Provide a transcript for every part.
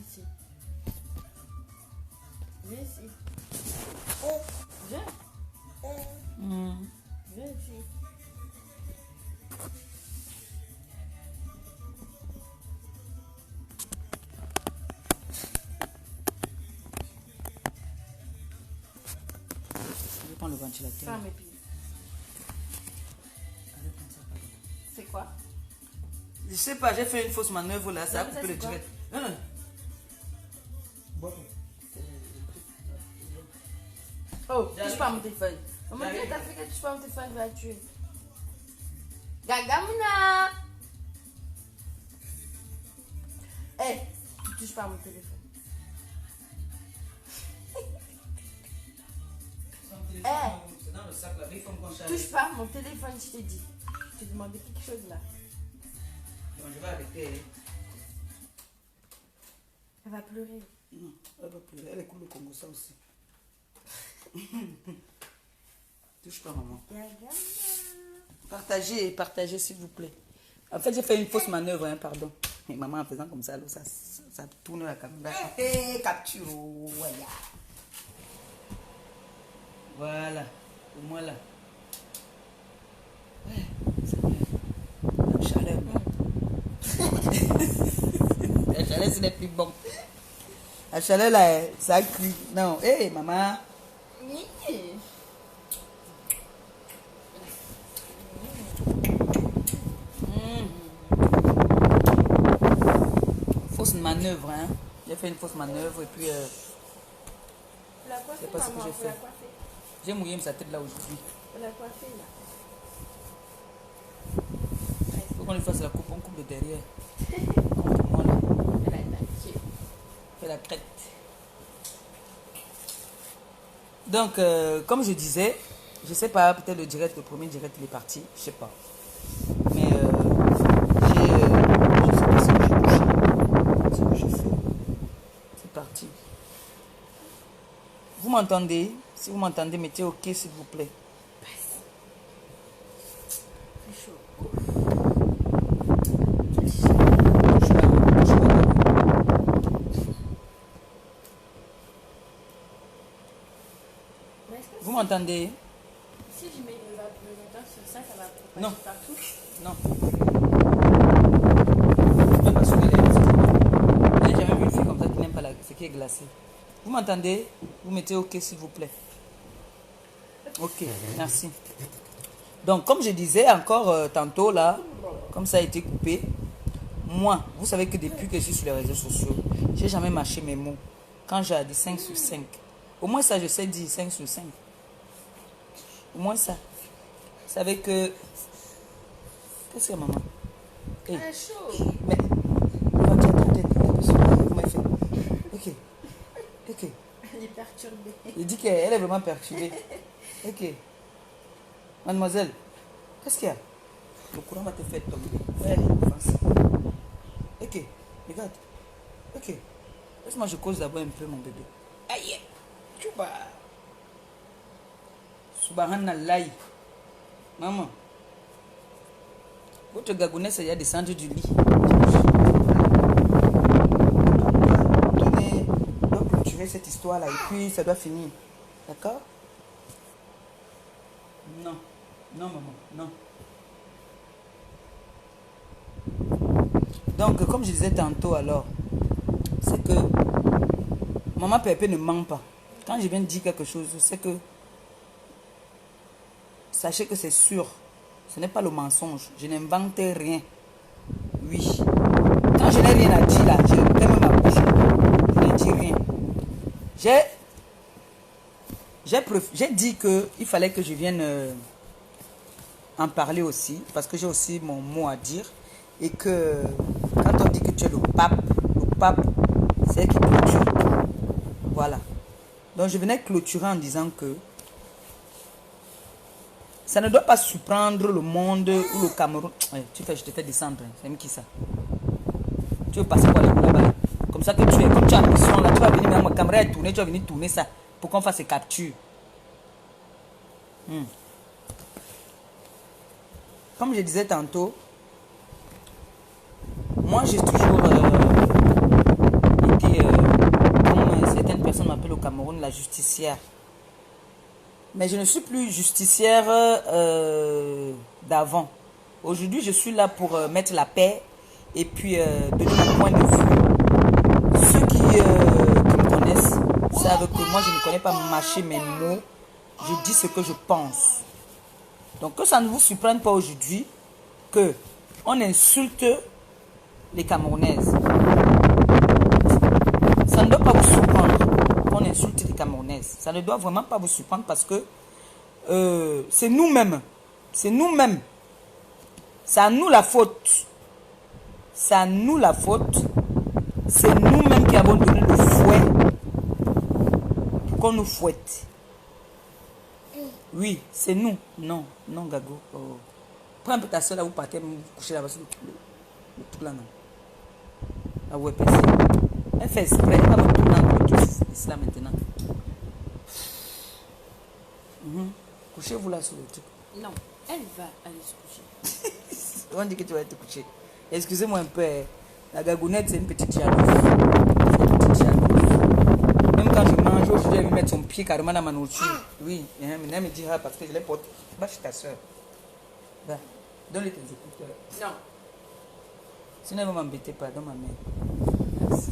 ici. Viens ici. Viens. Viens ici. Je vais prendre le ventilateur. Ferme et puis. C'est quoi? Je sais pas, j'ai fait une fausse manœuvre là, ça a Non, coupé ça, le c'est quoi? direct. Non, non. Bon. Oh, touche pas à mon téléphone. Maman, t'as fait que touche pas à mon téléphone, je vais la tuer. Gagamuna! Hé, tu touches pas à mon téléphone. C'est dans le sac là, il faut qu'on charge. Touche pas à mon téléphone, je t'ai dit. Je t'ai demandé quelque chose là. Je vais arrêter. Elle va pleurer. Non, elle va pleurer. Elle écoute le Congo, ça aussi. Touche pas, maman. Gagamuna. Partagez, partagez s'il vous plaît. En fait, j'ai fait une fausse manœuvre, hein, pardon. Et maman, en faisant comme ça, ça tourne la caméra. Hé, capture. Voilà. Au moins là. Ouais, c'est bien. La chaleur. La chaleur, ce n'est plus bon. La chaleur là, ça cuit. Non, hé, maman. Oui. Fausse manœuvre, hein. J'ai fait une fausse manœuvre et puis La coiffée, c'est pas ce que maman, j'ai faut la fait. coiffer. J'ai mouillé sa tête là aujourd'hui. Faut la coiffer là. Il faut qu'on lui fasse la coupe, on coupe de derrière. Comme moi là. Elle a attaqué. Fait la crête. Donc, comme je disais, je sais pas, peut-être le premier direct, il est parti, je sais pas. Mais je sais pas ce que j'ai touché, ce que j'ai fait. C'est parti. Vous m'entendez? Si vous m'entendez, mettez OK s'il vous plaît. C'est chaud. Vous m'entendez? Si je mets le ventilateur sur ça, ça va passer Non. partout. Non. Je peux pas soulever les. J'ai jamais vu une fille comme ça qui n'aime pas ce qui est glacé. Vous m'entendez? Vous mettez OK s'il vous plaît. OK, merci. Donc, comme je disais encore tantôt là, comme ça a été coupé, moi, vous savez que depuis que je suis sur les réseaux sociaux, j'ai jamais mâché mes mots. Quand j'ai dit 5 sur 5, au moins ça, je sais dire 5 sur 5. Au moins ça. Vous savez que... Qu'est-ce que maman? Hey. Ah, chaud. Mais... Vous m'avez fait. Ok. Ok. Elle est perturbée. Il dit qu'elle est vraiment perturbée. Ok. Mademoiselle, qu'est-ce qu'il y a? Le courant va te faire tomber. Allez, avance. Ok, regarde. Ok. Laisse-moi, je cause d'abord un peu, mon bébé. Aïe! Tchouba! Subhanallah. Maman. Votre gagounette, il y a descendu du lit. On doit clôturer cette histoire-là et puis ça doit finir. D'accord? Non. Non, maman. Non. Donc, comme je disais tantôt alors, c'est que maman Pépé ne ment pas. Quand je viens de dire quelque chose, c'est que sachez que c'est sûr. Ce n'est pas le mensonge. Je n'invente rien. Oui. Quand je n'ai rien à dire là, je ferme ma bouche. Je ne dis rien. J'ai dit qu'il fallait que je vienne en parler aussi, parce que j'ai aussi mon mot à dire. Et que quand on dit que tu es le pape, c'est qui clôture tout. Voilà. Donc je venais clôturer en disant que ça ne doit pas surprendre le monde ou le Cameroun. Ouais, tu fais, je te fais descendre. C'est qui ça? Tu veux passer quoi là-bas? Comme ça que tu es, comme tu as mission là, tu vas venir, ma caméra est tournée, tu vas venir tourner ça pour qu'on fasse ces captures. Comme je disais tantôt, moi j'ai toujours été justicière. Mais je ne suis plus justicière d'avant. Aujourd'hui, je suis là pour mettre la paix et puis donner mon point de vue. Ceux qui me connaissent savent que moi, je ne connais pas mâcher mes mots. Je dis ce que je pense. Donc, que ça ne vous surprenne pas aujourd'hui que on insulte les Camerounaises. Ça ne doit pas vous surprendre qu'on insulte les Camerounaises. Ça ne doit vraiment pas vous surprendre parce que c'est nous-mêmes. C'est nous-mêmes. C'est à nous la faute. C'est à nous la faute. C'est nous-mêmes qui avons donné le fouet pour qu'on nous fouette. Oui, c'est nous. Non, non, Gago. Oh. Prends un peu ta soeur là, vous partez vous coucher là-bas sur le truc là, non. Ah ouais, personne. Elle fait exprès, elle va vous tourner en tout là maintenant. Couchez-vous là sur le truc. Non, elle va aller se coucher. On dit que tu vas te coucher. Excusez-moi un peu. La gagounette, c'est une petite jalouse. Une petite jalouse. Même quand je mange, aujourd'hui, elle va mettre son pied carrément dans ma nourriture. Oui, mais elle me dira parce que je les porte. Va chez ta soeur. Va, donne-lui tes écouteurs. Non. Sinon, elle va m'embêter pas dans ma main. Merci.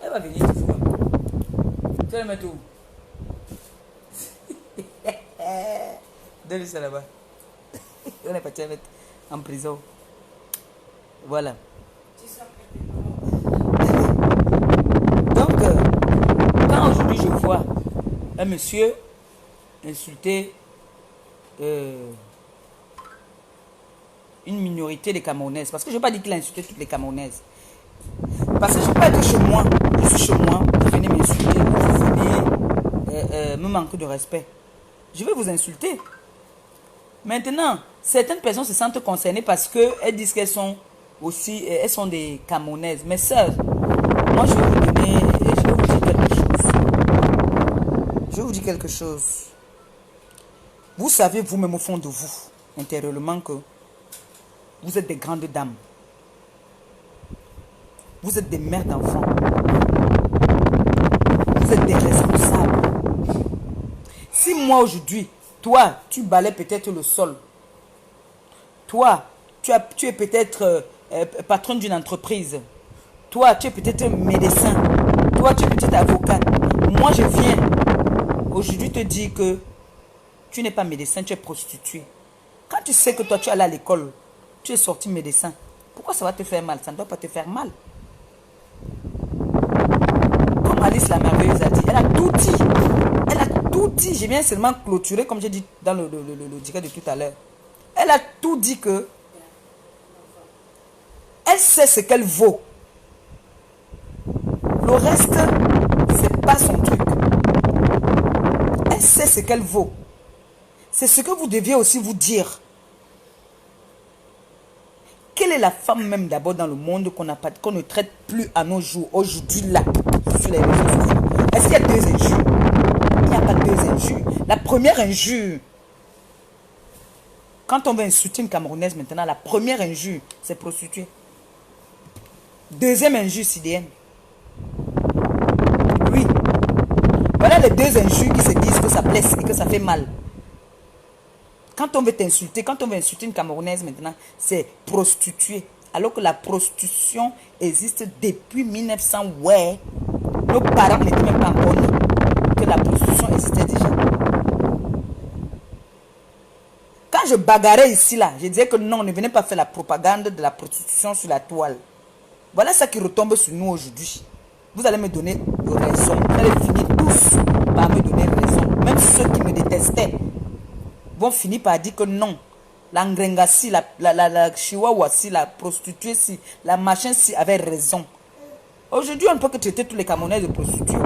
Elle va venir, tu vois. Tu vas le mettre où? Donne-lui ça là-bas. On est parti à mettre en prison. Voilà. Donc, quand aujourd'hui je vois un monsieur insulter une minorité des Camerounaises, parce que je ne vais pas dire qu'il a insulté toutes les Camerounaises. Parce que je ne peux pas être chez moi. Je suis chez moi, vous venez m'insulter, vous venez me manquer de respect. Je vais vous insulter. Maintenant, certaines personnes se sentent concernées parce qu'elles disent qu'elles sont aussi, elles sont des Camerounaises. Mais sœurs, moi je vais vous donner, je vais vous dire quelque chose. Je vais vous dire quelque chose. Vous savez vous-même au fond de vous, intérieurement, que vous êtes des grandes dames. Vous êtes des mères d'enfants. Vous êtes des responsables. Si moi aujourd'hui, toi, tu balais peut-être le sol. Toi, tu es peut-être patron d'une entreprise. Toi, tu es peut-être médecin. Toi, tu es peut-être avocat. Moi, je viens aujourd'hui te dire que tu n'es pas médecin, tu es prostituée. Quand tu sais que toi, tu es allé à l'école, tu es sorti médecin, pourquoi ça va te faire mal? Ça ne doit pas te faire mal. Comme Alice la merveilleuse a dit, elle a tout dit. Elle a tout dit. Je viens seulement clôturer, comme j'ai dit dans le direct de tout à l'heure. Elle a tout dit que elle sait ce qu'elle vaut. Le reste, c'est pas son truc. Elle sait ce qu'elle vaut. C'est ce que vous deviez aussi vous dire. Quelle est la femme même d'abord dans le monde qu'on ne traite plus à nos jours, aujourd'hui là, sur les réseaux sociaux? Est-ce qu'il y a deux injures? Il n'y a pas deux injures. La première injure, quand on veut insulter une Camerounaise maintenant, la première injure, c'est prostituée. Deuxième injure, sidéenne. Oui. Voilà les deux injures qui se disent que ça blesse et que ça fait mal. Quand on veut t'insulter, quand on veut insulter une Camerounaise maintenant, c'est prostituée. Alors que la prostitution existe depuis 1900. Ouais. Nos parents n'étaient même pas encore nés que la prostitution existait déjà. Quand je bagarrais ici, là, je disais que non, ne venez pas faire la propagande de la prostitution sur la toile. Voilà ça qui retombe sur nous aujourd'hui. Vous allez me donner raison. Vous allez finir tous par me donner raison. Même ceux qui me détestaient vont finir par dire que non. La Ngrenga si, la Chihuahua si, la prostituée si, la machin si avait raison. Aujourd'hui, on ne peut que traiter tous les Camerounais de prostituées.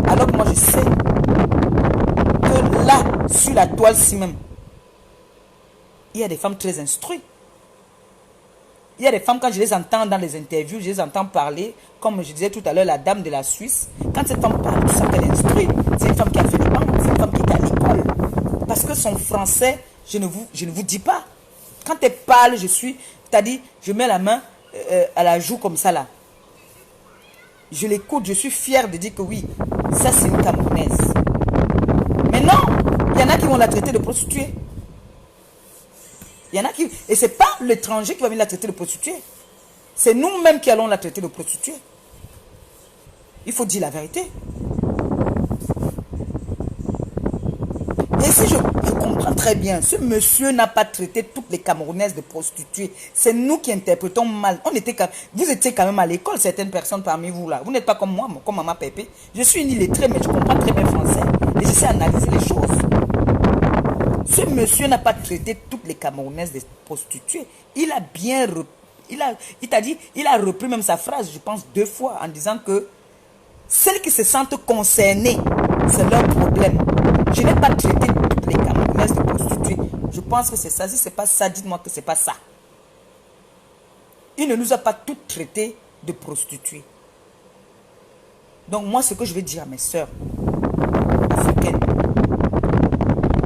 Alors que moi, je sais que là, sur la toile si même, il y a des femmes très instruites. Il y a des femmes, quand je les entends dans les interviews, je les entends parler, comme je disais tout à l'heure, la dame de la Suisse. Quand cette femme parle, tout ça qu'elle instruit. C'est une femme qui a fait le banc, c'est une femme qui est à l'école. Parce que son français, je ne vous dis pas. Quand elle parle, c'est-à-dire, je mets la main à la joue comme ça là. je l'écoute, je suis fière de dire que oui, ça c'est une Camerounaise. Mais non, il y en a qui vont la traiter de prostituée. Il y en a qui... Et c'est pas l'étranger qui va venir la traiter de prostituée. C'est nous-mêmes qui allons la traiter de prostituée. Il faut dire la vérité. Et si je comprends très bien, ce monsieur n'a pas traité toutes les Camerounaises de prostituées. C'est nous qui interprétons mal. Vous étiez quand même à l'école, certaines personnes parmi vous là. Vous n'êtes pas comme moi, comme Maman Pépé. Je suis une illettrée, mais je comprends très bien français. Et je sais analyser les choses. Ce monsieur n'a pas traité toutes les Camerounaises de prostituées. Il a bien... Il a repris même sa phrase, je pense 2 fois, en disant que celles qui se sentent concernées, c'est leur problème. Je n'ai pas traité toutes les Camerounaises de prostituées. Je pense que c'est ça. Si ce n'est pas ça, dites-moi que ce n'est pas ça. Il ne nous a pas toutes traitées de prostituées. Donc moi, ce que je vais dire à mes sœurs africaines,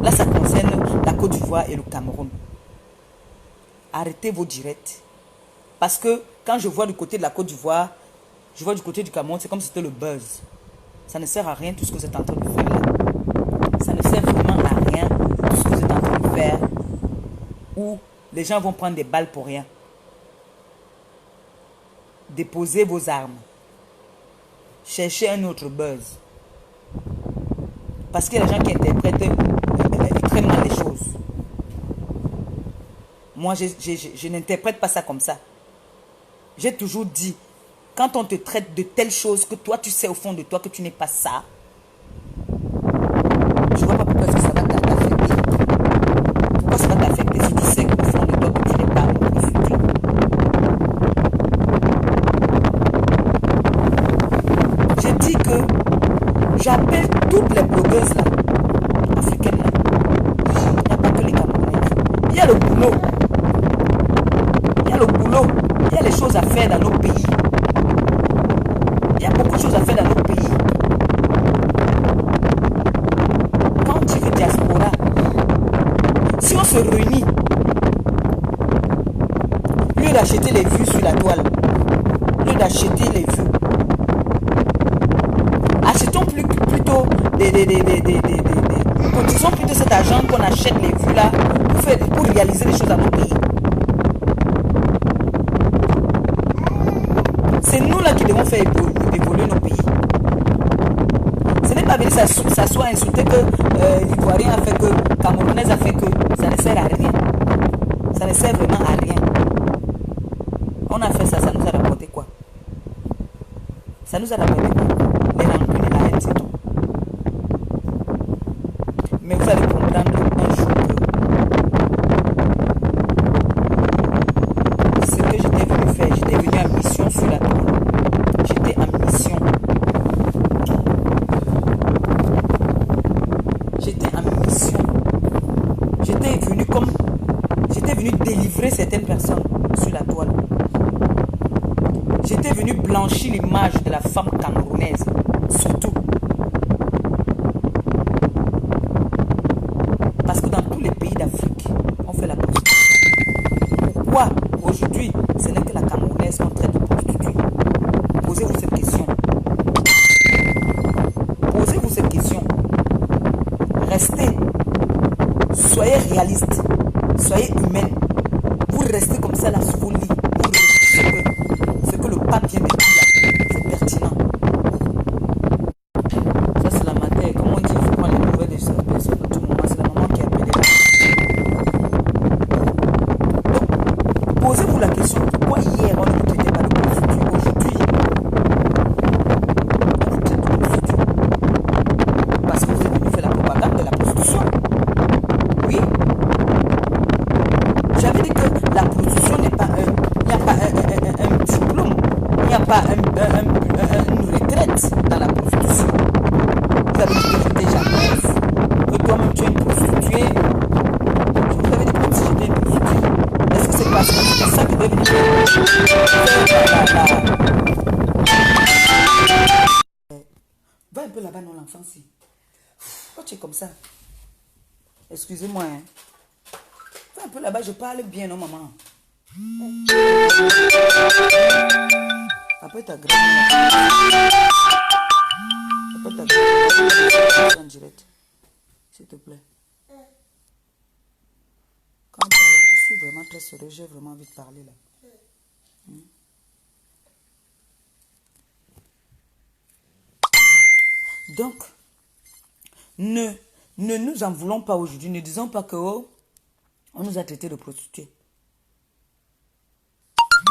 là, ça concerne la Côte d'Ivoire et le Cameroun. Arrêtez vos directs. Parce que quand je vois du côté de la Côte d'Ivoire, je vois du côté du Cameroun, c'est comme si c'était le buzz. Ça ne sert à rien tout ce que vous êtes en train de faire là. Ça ne sert vraiment à rien tout ce que vous êtes en train de faire. Où les gens vont prendre des balles pour rien. Déposez vos armes. Cherchez un autre buzz. Parce qu'il y a des gens qui interprètent très mal les choses. Moi, je n'interprète pas ça comme ça. J'ai toujours dit, quand on te traite de telles choses que toi, tu sais au fond de toi que tu n'es pas ça, je ne vois pas pourquoi ça va t'affecter. Pourquoi ça va t'affecter si tu sais au fond de toi que tu n'es pas un prostituée? J'ai dit que j'appelle toutes les blogueuses là, africaines là. Il n'y a pas que les Camerounaises. Il y a le boulot. Il y a le boulot. Il y a les choses à faire dans nos pays. Il y a beaucoup de choses à faire dans nos pays. Quand on dit que diaspora, si on se réunit, au lieu d'acheter les vues sur la toile, au lieu d'acheter les vues, achetons plutôt cotisons plutôt cet argent qu'on achète les vues là pour réaliser les choses dans nos pays. C'est nous là qui devons faire évoluer nos pays. Ce n'est pas venir s'asseoir insulter que l'Ivoirien a fait que, Camerounaise a fait que, ça ne sert à rien. Ça ne sert vraiment à rien. On a fait ça, ça nous a rapporté quoi? Ça nous a rapporté quoi? Les rancunes et la haine, c'est tout. Mais vous allez comprendre un jour que ce que j'étais venu faire, j'étais venu en mission sur la toile. J'étais en mission. J'étais en mission. J'étais venu délivrer certaines personnes sur la toile. J'étais venu blanchir l'image de la femme camerounaise, surtout. Parce que dans tous les pays d'Afrique, on fait la prostitution. Pourquoi aujourd'hui, ce n'est que la Camerounaise qu'on traite de prostituée? Posez-vous cette question. Posez-vous cette question. Restez. Soyez réaliste. Soyez humaine. Vous restez comme ça là sur vos lits. Vous réfléchissez ce que le pape vient de dire là, c'est pertinent. Ça c'est la matière. Comme on dit, il faut prendre les nouvelles de cette personne à tout moment. C'est la maman qui a appelé là. Donc, posez-vous la question. Pourquoi hier on ne nous traitait pas de prostituée? Aujourd'hui, on nous traite de prostituée. Parce que vous êtes venu faire la propagande de la prostitution. Oui. J'avais dit que la prostitution n'est pas il n'y a pas un diplôme, il n'y a pas une retraite dans la prostitution. Vous avez dit que j'étais jalouse, que toi-même tu es une prostituée. Je vous avais dit comme si j'étais une prostituée. Est-ce que c'est parce que c'est ça que devait venir Va un peu là-bas, non, l'enfant, si. Pourquoi tu es comme ça? Excusez-moi, hein. Va un peu là-bas, je parle bien, non, maman? Après ta grève. Après ta grève. En direct. S'il te plaît. Quand on parle, je suis vraiment très sérieux. J'ai vraiment envie de parler là. Donc, ne nous en voulons pas aujourd'hui. Ne disons pas que oh, on nous a traités de prostituées.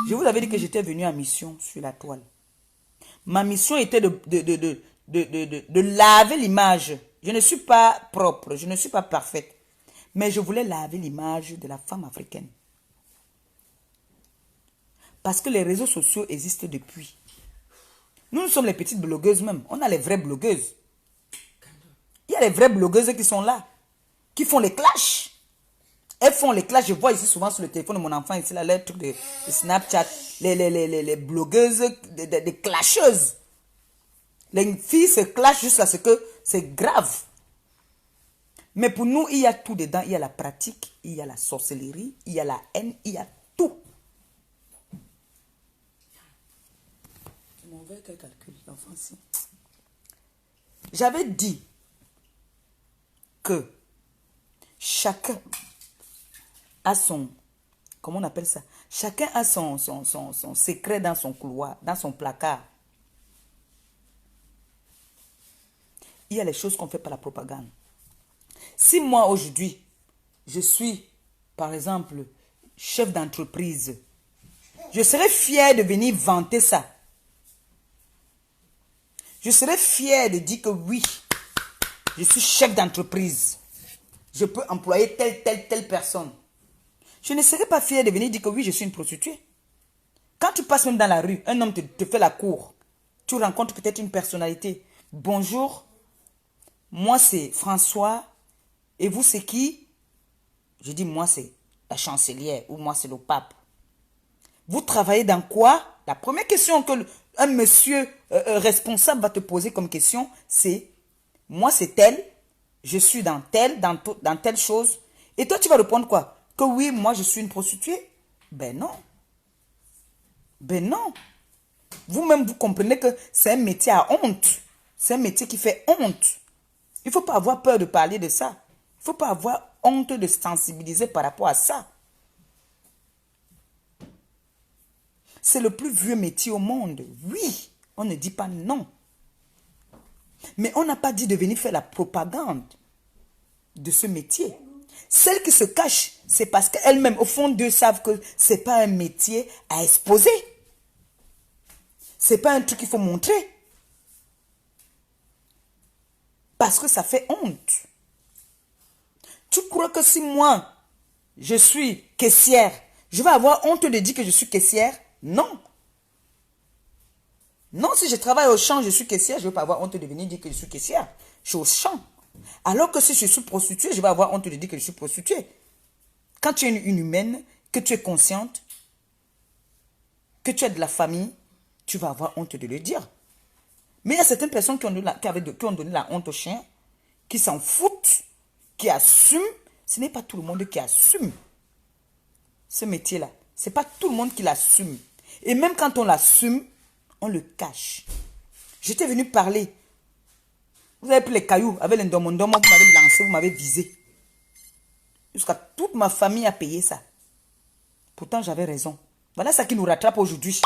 Je vous avais dit que j'étais venu en mission sur la toile. Ma mission était de laver l'image. Je ne suis pas propre, je ne suis pas parfaite. Mais je voulais laver l'image de la femme africaine. Parce que les réseaux sociaux existent depuis. Nous sommes les petites blogueuses même. On a les vraies blogueuses. Il y a les vraies blogueuses qui sont là. Qui font les clashs. Elles font les clashs. Je vois ici souvent sur le téléphone de mon enfant, ici, là, les trucs de Snapchat. Les blogueuses, des clasheuses. Les filles se clashent jusqu'à ce que c'est grave. Mais pour nous, il y a tout dedans. Il y a la pratique, il y a la sorcellerie, il y a la haine, il y a tout. C'est mon verre quel calcul, l'enfant-ci. J'avais dit que chacun a son, comment on appelle ça? Chacun a son secret dans son couloir, dans son placard. Il y a les choses qu'on fait par la propagande. Si moi aujourd'hui, je suis, par exemple, chef d'entreprise, je serais fier de venir vanter ça. Je serais fier de dire que oui, je suis chef d'entreprise. Je peux employer telle personne. Je ne serais pas fier de venir dire que oui, je suis une prostituée. Quand tu passes même dans la rue, un homme te fait la cour. Tu rencontres peut-être une personnalité. Bonjour, moi c'est François. Et vous c'est qui? Je dis moi c'est la chancelière ou moi c'est le pape. Vous travaillez dans quoi? La première question que un monsieur responsable va te poser comme question, c'est moi c'est tel, je suis dans telle chose. Et toi tu vas répondre quoi? Que oui, moi je suis une prostituée? Ben non. Ben non. Vous-même vous comprenez que c'est un métier à honte. C'est un métier qui fait honte. Il ne faut pas avoir peur de parler de ça. Il ne faut pas avoir honte de sensibiliser par rapport à ça. C'est le plus vieux métier au monde. Oui, on ne dit pas non. Mais on n'a pas dit de venir faire la propagande de ce métier. Celles qui se cachent, c'est parce qu'elles-mêmes, au fond d'eux, savent que ce n'est pas un métier à exposer. Ce n'est pas un truc qu'il faut montrer. Parce que ça fait honte. Tu crois que si moi, je suis caissière, je vais avoir honte de dire que je suis caissière? Non. Non, si je travaille au champ, je suis caissière, je ne vais pas avoir honte de venir dire que je suis caissière. Je suis au champ. Alors que si je suis prostituée, je vais avoir honte de dire que je suis prostituée. Quand tu es une humaine, que tu es consciente, que tu es de la famille, tu vas avoir honte de le dire. Mais il y a certaines personnes qui ont donné la honte aux chiens, qui s'en foutent, qui assument. Ce n'est pas tout le monde qui assume ce métier-là. Ce n'est pas tout le monde qui l'assume. Et même quand on l'assume, on le cache. J'étais venu parler. Vous avez pris les cailloux avec l'indomondomo, vous m'avez lancé, vous m'avez visé. Jusqu'à toute ma famille a payé ça. Pourtant, j'avais raison. Voilà ça qui nous rattrape aujourd'hui.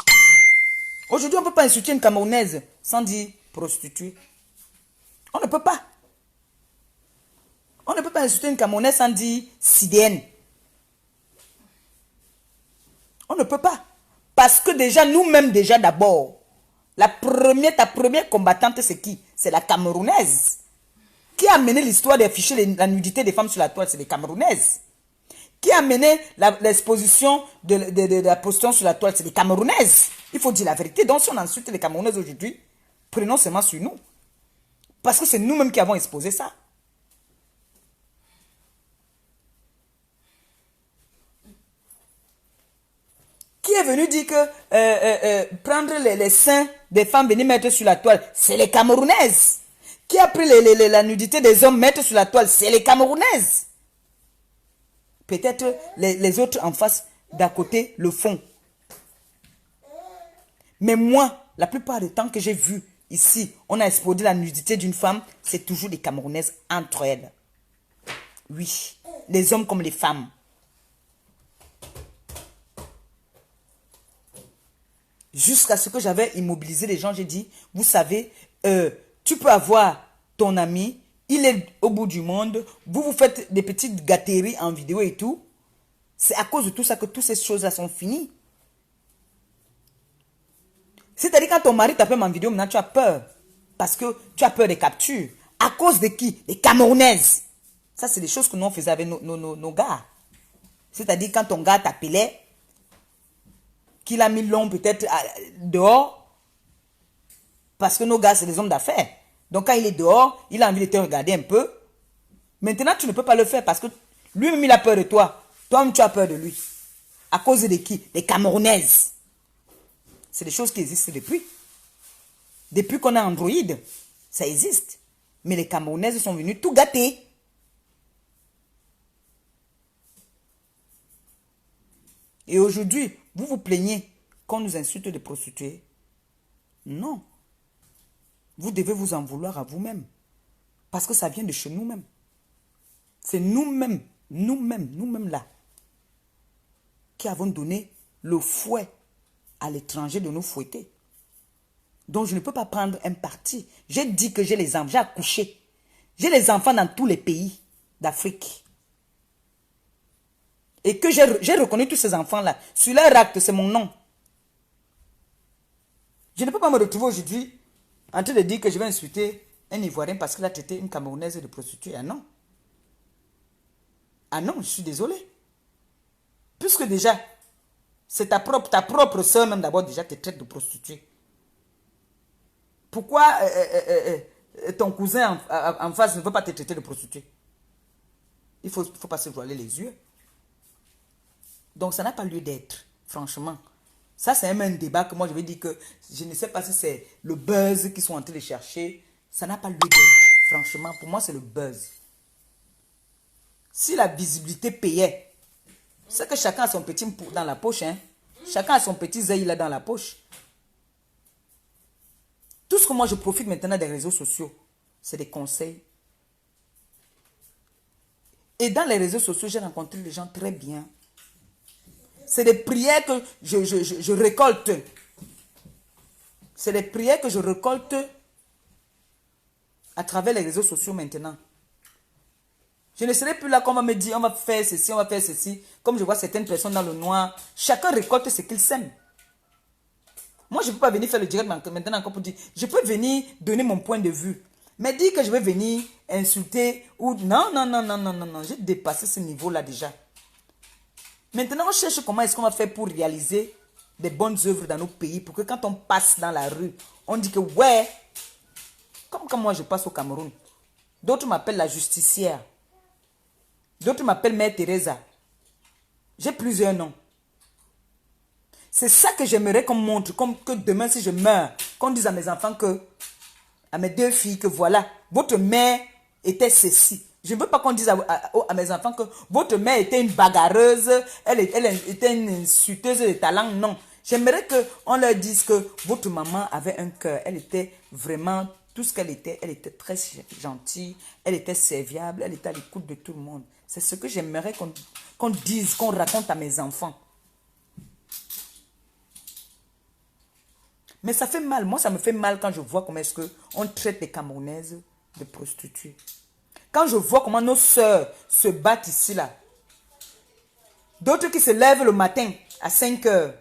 Aujourd'hui, on ne peut pas insulter une Camerounaise sans dire prostituée. On ne peut pas. On ne peut pas insulter une Camerounaise sans dire sidéenne. On ne peut pas. Parce que déjà, nous-mêmes, déjà d'abord, ta première combattante, c'est qui? C'est la Camerounaise. Qui a mené l'histoire d'afficher la nudité des femmes sur la toile? C'est les Camerounaises. Qui a mené l'exposition de la prostitution sur la toile? C'est les Camerounaises. Il faut dire la vérité. Donc si on insulte les Camerounaises aujourd'hui, prenons seulement sur nous. Parce que c'est nous-mêmes qui avons exposé ça. Qui est venu dire que prendre les seins des femmes, venir mettre sur la toile? C'est les Camerounaises. Qui a pris la nudité des hommes, mettre sur la toile? C'est les Camerounaises. Peut-être les autres en face, d'à côté, le font. Mais moi, la plupart du temps que j'ai vu ici, on a exposé la nudité d'une femme, c'est toujours des Camerounaises entre elles. Oui, les hommes comme les femmes. Jusqu'à ce que j'avais immobilisé les gens, j'ai dit, vous savez, tu peux avoir ton ami, il est au bout du monde, vous vous faites des petites gâteries en vidéo et tout. C'est à cause de tout ça que toutes ces choses-là sont finies. C'est-à-dire quand ton mari t'appelle en vidéo, maintenant tu as peur. Parce que tu as peur des captures. À cause de qui? Les Camerounaises. Ça, c'est des choses que nous on faisait avec nos gars. C'est-à-dire quand ton gars t'appelait, qu'il a mis l'homme peut-être dehors, parce que nos gars, c'est des hommes d'affaires. Donc quand il est dehors, il a envie de te regarder un peu. Maintenant, tu ne peux pas le faire parce que lui-même, il a peur de toi. Toi-même, tu as peur de lui. À cause de qui? Les Camerounaises. C'est des choses qui existent depuis. Depuis qu'on a Android, ça existe. Mais les Camerounaises sont venues tout gâter. Et aujourd'hui, vous vous plaignez qu'on nous insulte de prostituées. Non. Vous devez vous en vouloir à vous-même. Parce que ça vient de chez nous-mêmes. C'est nous-mêmes là, qui avons donné le fouet à l'étranger de nous fouetter. Donc je ne peux pas prendre un parti. J'ai dit que j'ai les enfants, j'ai accouché. J'ai les enfants dans tous les pays d'Afrique. Et que j'ai reconnu tous ces enfants-là. Sur leur acte, c'est mon nom. Je ne peux pas me retrouver aujourd'hui en train de dire que je vais insulter un Ivoirien parce qu'il a traité une Camerounaise de prostituée. Ah non. Ah non, je suis désolé. Puisque déjà, c'est ta propre soeur même d'abord déjà te traite de prostituée. Pourquoi ton cousin en face ne veut pas te traiter de prostituée? Il faut pas se voiler les yeux. Donc ça n'a pas lieu d'être, franchement. Ça c'est même un débat que moi je vais dire que je ne sais pas si c'est le buzz qu'ils sont en train de chercher. Ça n'a pas lieu d'être, franchement. Pour moi c'est le buzz. Si la visibilité payait, c'est que chacun a son petit dans la poche. Hein? Chacun a son petit zèle là dans la poche. Tout ce que moi je profite maintenant des réseaux sociaux, c'est des conseils. Et dans les réseaux sociaux, j'ai rencontré des gens très bien. C'est des prières que je récolte. C'est des prières que je récolte à travers les réseaux sociaux maintenant. Je ne serai plus là qu'on va me dire, on va faire ceci, on va faire ceci. Comme je vois certaines personnes dans le noir, chacun récolte ce qu'il sème. Moi, je ne peux pas venir faire le direct maintenant encore pour dire, je peux venir donner mon point de vue. Mais dire que je vais venir insulter ou... Non, j'ai dépassé ce niveau-là déjà. Maintenant, on cherche comment est-ce qu'on va faire pour réaliser des bonnes œuvres dans nos pays pour que quand on passe dans la rue, on dit que ouais, comme quand moi je passe au Cameroun, d'autres m'appellent la justicière, d'autres m'appellent Mère Teresa. J'ai plusieurs noms. C'est ça que j'aimerais qu'on montre, comme que demain si je meurs, qu'on dise à mes enfants que, à mes deux filles que voilà, votre mère était ceci. Je ne veux pas qu'on dise à mes enfants que votre mère était une bagarreuse, elle était une insulteuse de talent. Non. J'aimerais qu'on leur dise que votre maman avait un cœur. Elle était vraiment tout ce qu'elle était. Elle était très gentille, elle était serviable, elle était à l'écoute de tout le monde. C'est ce que j'aimerais qu'on dise, qu'on raconte à mes enfants. Mais ça fait mal. Moi, ça me fait mal quand je vois comment est-ce qu'on traite les Camerounaises de prostituées. Quand je vois comment nos sœurs se battent ici, là. D'autres qui se lèvent le matin à 5 heures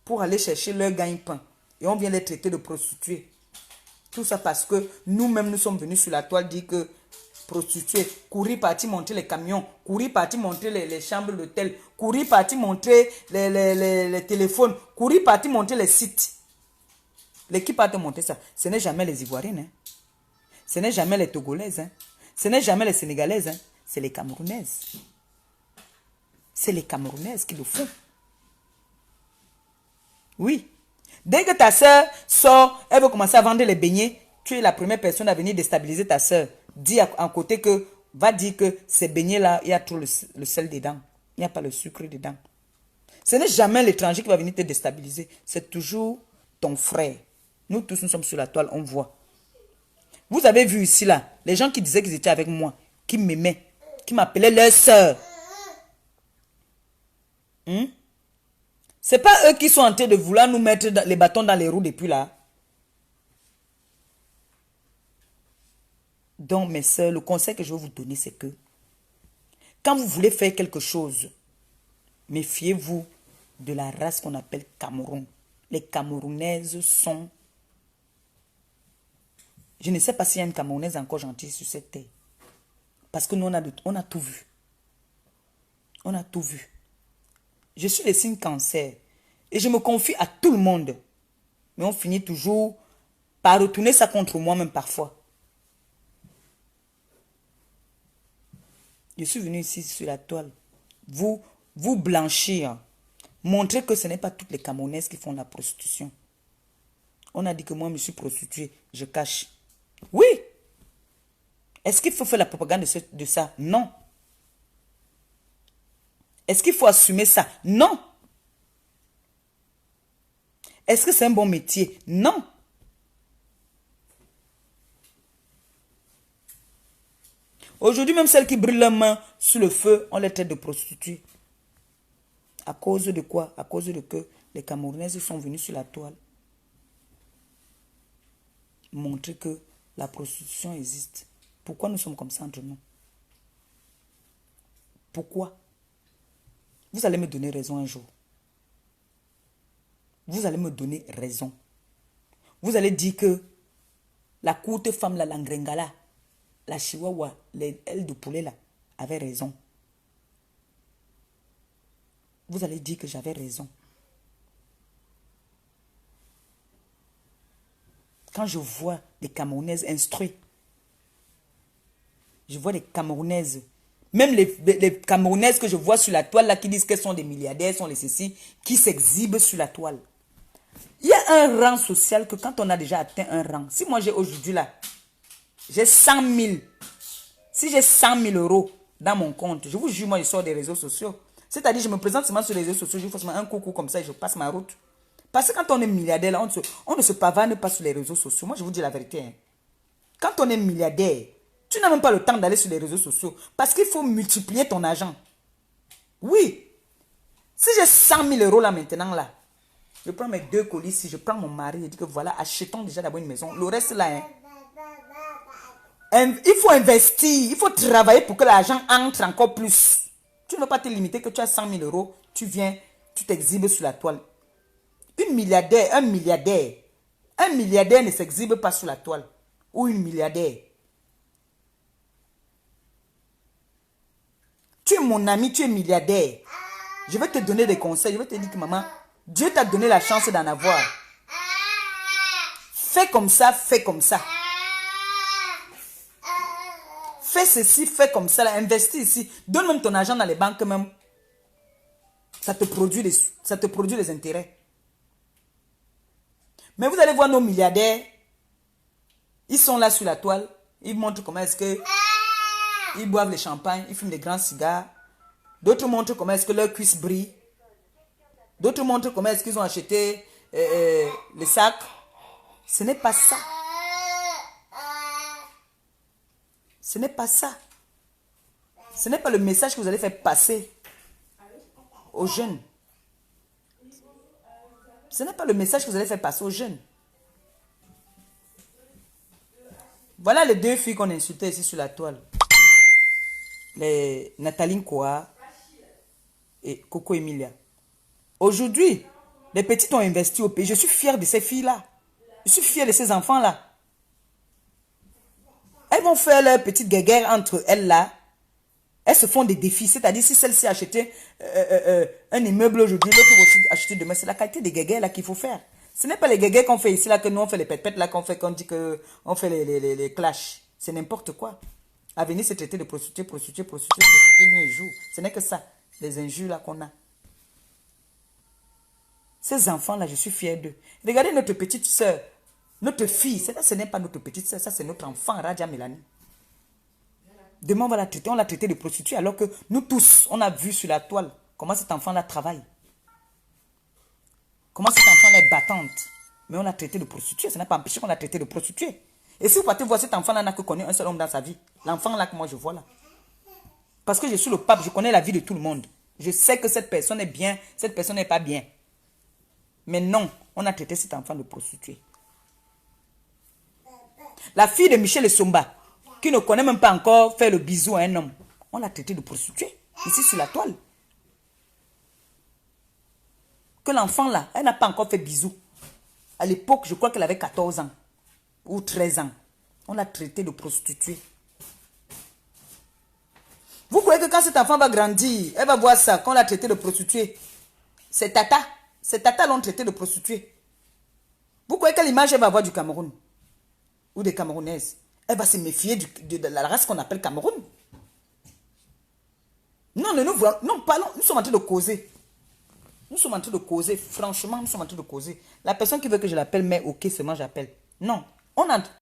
pour aller chercher leur gagne-pain. Et on vient les traiter de prostituées. Tout ça parce que nous-mêmes, nous sommes venus sur la toile dire que prostituées, courir partir montrer les camions, courir partir montrer les chambres d'hôtel, courir partir montrer les téléphones, courir partir montrer les sites. L'équipe a te montrer ça. Ce n'est jamais les Ivoiriennes. Hein. Ce n'est jamais les Togolaises. Hein. Ce n'est jamais les Sénégalaises. Hein. C'est les Camerounaises. C'est les Camerounaises qui le font. Oui. Dès que ta soeur sort, elle veut commencer à vendre les beignets, tu es la première personne à venir déstabiliser ta soeur. Dis en côté que, va dire que ces beignets-là, il y a trop le sel dedans. Il n'y a pas le sucre dedans. Ce n'est jamais l'étranger qui va venir te déstabiliser. C'est toujours ton frère. Nous tous, nous sommes sur la toile, on voit. Vous avez vu ici, là, les gens qui disaient qu'ils étaient avec moi, qui m'aimaient, qui m'appelaient leur sœur. C'est pas eux qui sont en train de vouloir nous mettre les bâtons dans les roues depuis là. Donc, mes sœurs, le conseil que je vais vous donner, c'est que quand vous voulez faire quelque chose, méfiez-vous de la race qu'on appelle Cameroun. Les Camerounaises sont... Je ne sais pas s'il y a une Camerounaise encore gentille sur cette terre. Parce que nous, on a tout vu. On a tout vu. Je suis le signe cancer. Et je me confie à tout le monde. Mais on finit toujours par retourner ça contre moi-même parfois. Je suis venu ici sur la toile. Vous blanchir. Montrer que ce n'est pas toutes les Camerounaises qui font la prostitution. On a dit que moi, je me suis prostituée. Je cache. Oui. Est-ce qu'il faut faire la propagande de ça? Non. Est-ce qu'il faut assumer ça? Non. Est-ce que c'est un bon métier? Non. Aujourd'hui, même celles qui brûlent leurs mains sur le feu, on les traite de prostituées. À cause de quoi? À cause de que les Camerounaises sont venues sur la toile. Montrer que la prostitution existe. Pourquoi nous sommes comme ça entre nous? Pourquoi? Vous allez me donner raison un jour. Vous allez me donner raison. Vous allez dire que la courte femme, la Langringala, la Chihuahua, les ailes de poulet là, avait raison. Vous allez dire que j'avais raison. Quand je vois des Camerounaises instruites, je vois des Camerounaises, même les Camerounaises que je vois sur la toile là, qui disent qu'elles sont des milliardaires, sont les ceci, qui s'exhibent sur la toile. Il y a un rang social que quand on a déjà atteint un rang, si moi j'ai aujourd'hui là, j'ai 100 000, si j'ai 100 000 euros dans mon compte, je vous jure, moi je sors des réseaux sociaux. C'est-à-dire, je me présente seulement sur les réseaux sociaux, je fais seulement un coucou comme ça et je passe ma route. Parce que quand on est milliardaire, là, on ne se pavane pas sur les réseaux sociaux. Moi, je vous dis la vérité. Hein. Quand on est milliardaire, tu n'as même pas le temps d'aller sur les réseaux sociaux. Parce qu'il faut multiplier ton argent. Oui. Si j'ai 100 000 euros là maintenant, là, je prends mes 2 colis, si je prends mon mari et dis que voilà, achetons déjà d'abord une maison. Le reste là, hein, il faut investir, il faut travailler pour que l'argent entre encore plus. Tu ne veux pas te limiter que tu as 100 000 euros, tu viens, tu t'exhibes sur la toile. Un milliardaire ne s'exhibe pas sur la toile. Ou une milliardaire. Tu es mon ami, tu es milliardaire. Je vais te donner des conseils. Je vais te dire que maman, Dieu t'a donné la chance d'en avoir. Fais comme ça, fais comme ça. Fais ceci, fais comme ça. Là. Investis ici. Donne même ton argent dans les banques même. Ça te produit les intérêts. Mais vous allez voir nos milliardaires. Ils sont là sur la toile. Ils montrent comment est-ce que ils boivent les champagnes. Ils fument des grands cigares. D'autres montrent comment est-ce que leurs cuisses brillent. D'autres montrent comment est-ce qu'ils ont acheté les sacs. Ce n'est pas ça. Ce n'est pas ça. Ce n'est pas le message que vous allez faire passer aux jeunes. Ce n'est pas le message que vous allez faire passer aux jeunes. Voilà les 2 filles qu'on insultait ici sur la toile. Les Nathalie Koa et Coco Emilia. Aujourd'hui, les petites ont investi au pays. Je suis fière de ces filles-là. Je suis fière de ces enfants-là. Elles vont faire leur petite guéguerre entre elles là. Elles se font des défis. C'est-à-dire, si celle-ci a acheté un immeuble aujourd'hui, l'autre va aussi acheter demain. C'est la qualité des guéguerres là qu'il faut faire. Ce n'est pas les guéguerres qu'on fait ici, là, que nous on fait les pètes là, qu'on dit qu'on fait les clashs. C'est n'importe quoi. À venir se traiter de prostituée nuit et jour. Ce n'est que ça, les injures là qu'on a. Ces enfants-là, je suis fière d'eux. Regardez notre petite soeur, notre fille. Ce n'est pas notre petite soeur, ça c'est notre enfant, Radia Mélanie. Demain, on va la traiter, on l'a traité de prostituée alors que nous tous, on a vu sur la toile comment cet enfant-là travaille. Comment cet enfant-là est battante. Mais on l'a traité de prostituée. Ça n'a pas empêché qu'on l'a traité de prostituée. Et si vous partez voir cet enfant-là n'a que connu un seul homme dans sa vie. L'enfant là que moi je vois là. Parce que je suis le pape, je connais la vie de tout le monde. Je sais que cette personne est bien, cette personne n'est pas bien. Mais non, on a traité cet enfant de prostituée. La fille de Michel Essomba, qui ne connaît même pas encore faire le bisou à un homme, on l'a traité de prostituée. Ici sur la toile. Que l'enfant là, elle n'a pas encore fait bisou. À l'époque, je crois qu'elle avait 14 ans. Ou 13 ans. On l'a traité de prostituée. Vous croyez que quand cet enfant va grandir, elle va voir ça, qu'on l'a traité de prostituée? C'est Tata. C'est Tata l'ont traité de prostituée. Vous croyez quelle image elle va avoir du Cameroun? Ou des Camerounaises? Elle va se méfier de la race qu'on appelle Cameroun. Non, non, parlons, nous sommes en train de causer. Nous sommes en train de causer, franchement, nous sommes en train de causer. La personne qui veut que je l'appelle, mais ok, seulement j'appelle. Non, on a...